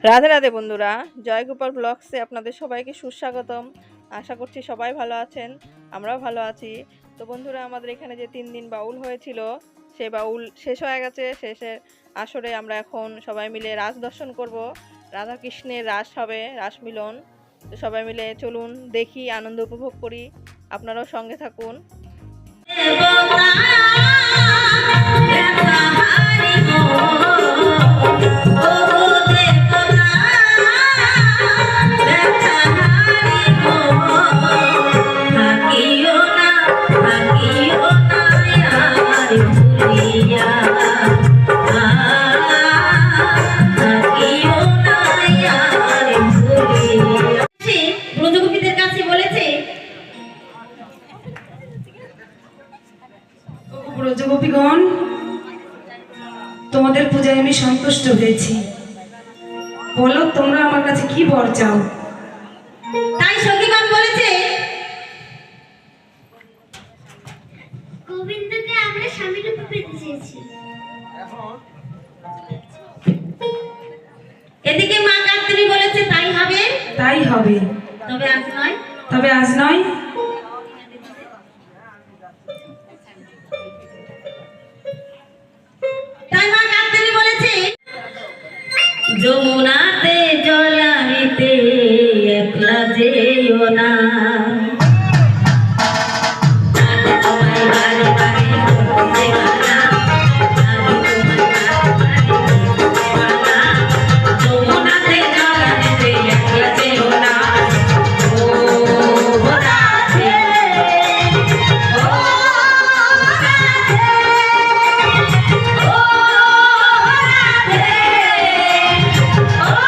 রাধে রাধে বন্ধুরা, জয়গোপাল ব্লগসে আপনাদের সবাইকে সুস্বাগতম। আশা করছি সবাই ভালো আছেন, আমরাও ভালো আছি। তো বন্ধুরা, আমাদের এখানে যে 3 দিন বাউল হয়েছিল, সে বাউল শেষ হয়ে গেছে। শেষের আসরে আমরা এখন সবাই মিলে রাস দর্শন করব। রাধা কৃষ্ণের রাস হবে, রাস মিলন। তো সবাই মিলে চলুন দেখি, আনন্দ উপভোগ করি। আপনারাও সঙ্গে থাকুন। ব্রজগোপীগণ, তোমাদের পূজায় আমি সন্তুষ্ট হয়েছি। বলো তোমরা আমার কাছে কি বর চাও? তাই সখীগণ বলেছে, গোবিন্দকে আমরা স্বামী রূপে পেতে চেয়েছি। এদিকে মা কাত্যায়নী বলেছে তাই হবে। তাই হবে, তবে আজ নয়। তবে আজ নয়। তাই মা কাত্যায়নী বলেছে, যমুনাতে জল আনিতে একলা যেও না। Oh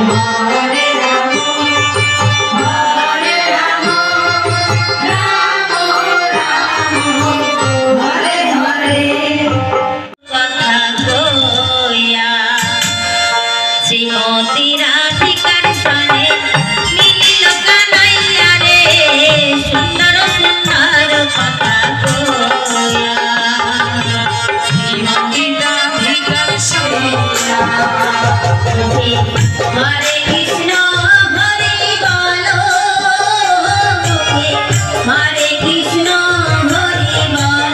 হরে রাম হরে রাম রাম রাম হরে হরে কথা কইয়া শ্রীমতী রাধিকার সনে মিলিল কানাইয়া রে সুন্দর সুন্দর কথা কইয়া শ্রীমতী রাধিকার সনে হরে কৃষ্ণ হরি বল হরে কৃষ্ণ হরি বল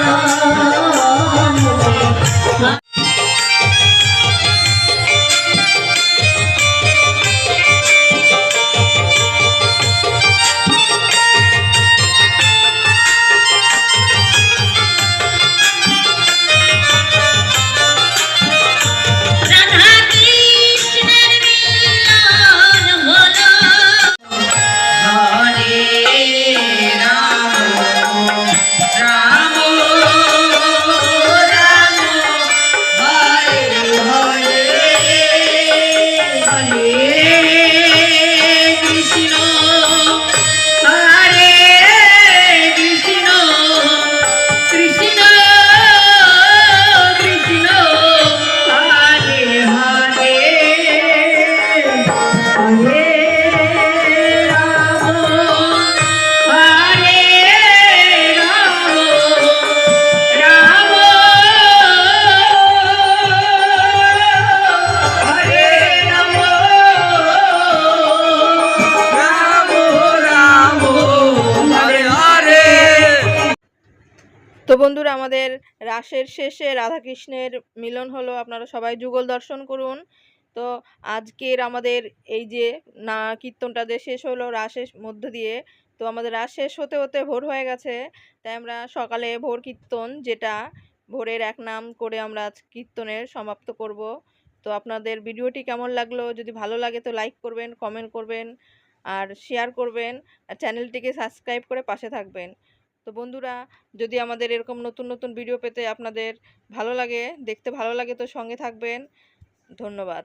রাধা কৃষ্ণের মিলন হলো হরে রাম রাম রাম হরে হরে হরে কৃষ্ণ হরে কৃষ্ণ কৃষ্ণ কৃষ্ণ হরে হরে হরে রাম হরে রাম রাম হরে রাম রাম হরে হরে। তো বন্ধুরা, আমাদের রাসের শেষে রাধাকৃষ্ণের মিলন হলো, আপনারা সবাই যুগল দর্শন করুন। তো আজকের আমাদের এই যে না কীর্তনটা যে শেষ হলো রাসের মধ্য দিয়ে, তো আমাদের রাস শেষ হতে হতে ভোর হয়ে গেছে। তাই আমরা সকালে ভোর কীর্তন, যেটা ভোরের এক নাম করে আমরা আজ কীর্তনের সমাপ্ত করব। তো আপনাদের ভিডিওটি কেমন লাগলো? যদি ভালো লাগে তো লাইক করবেন, কমেন্ট করবেন আর শেয়ার করবেন, আর চ্যানেলটিকে সাবস্ক্রাইব করে পাশে থাকবেন। তো বন্ধুরা, যদি আমাদের এরকম নতুন নতুন ভিডিও পেতে আপনাদের ভালো লাগে, দেখতে ভালো লাগে, তো সঙ্গে থাকবেন। ধন্যবাদ।